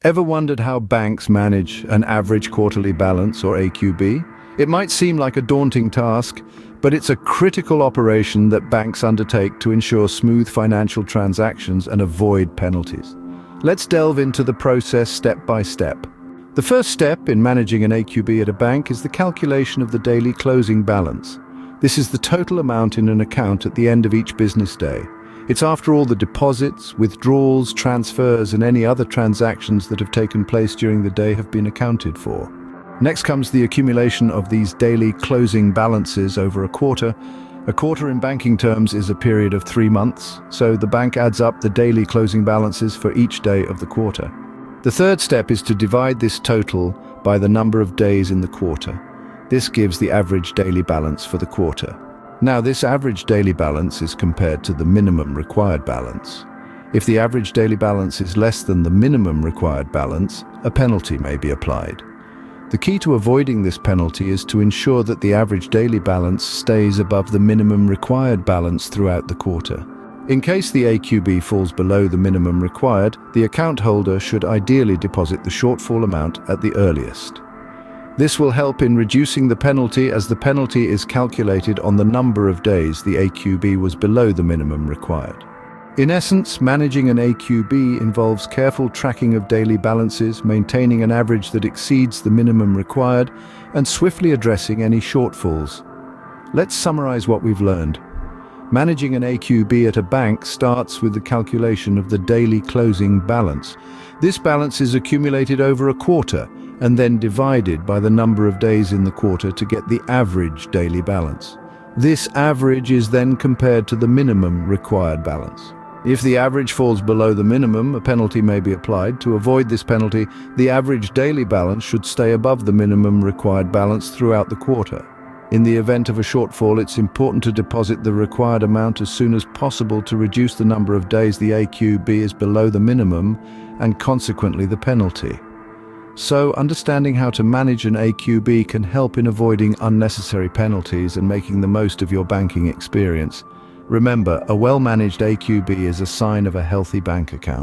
Ever wondered how banks manage an average quarterly balance, or AQB? It might seem like a daunting task, but it's a critical operation that banks undertake to ensure smooth financial transactions and avoid penalties. Let's delve into the process step by step. The first step in managing an AQB at a bank is the calculation of the daily closing balance. This is the total amount in an account at the end of each business day. It's after all the deposits, withdrawals, transfers, and any other transactions that have taken place during the day have been accounted for. Next comes the accumulation of these daily closing balances over a quarter. A quarter in banking terms is a period of 3 months, so the bank adds up the daily closing balances for each day of the quarter. The third step is to divide this total by the number of days in the quarter. This gives the average daily balance for the quarter. Now, this average daily balance is compared to the minimum required balance. If the average daily balance is less than the minimum required balance, a penalty may be applied. The key to avoiding this penalty is to ensure that the average daily balance stays above the minimum required balance throughout the quarter. In case the AQB falls below the minimum required, the account holder should ideally deposit the shortfall amount at the earliest. This will help in reducing the penalty, as the penalty is calculated on the number of days the AQB was below the minimum required. In essence, managing an AQB involves careful tracking of daily balances, maintaining an average that exceeds the minimum required, and swiftly addressing any shortfalls. Let's summarize what we've learned. Managing an AQB at a bank starts with the calculation of the daily closing balance. This balance is accumulated over a quarter and then divided by the number of days in the quarter to get the average daily balance. This average is then compared to the minimum required balance. If the average falls below the minimum, a penalty may be applied. To avoid this penalty, the average daily balance should stay above the minimum required balance throughout the quarter. In the event of a shortfall, it's important to deposit the required amount as soon as possible to reduce the number of days the AQB is below the minimum and consequently the penalty. So, understanding how to manage an AQB can help in avoiding unnecessary penalties and making the most of your banking experience. Remember, a well-managed AQB is a sign of a healthy bank account.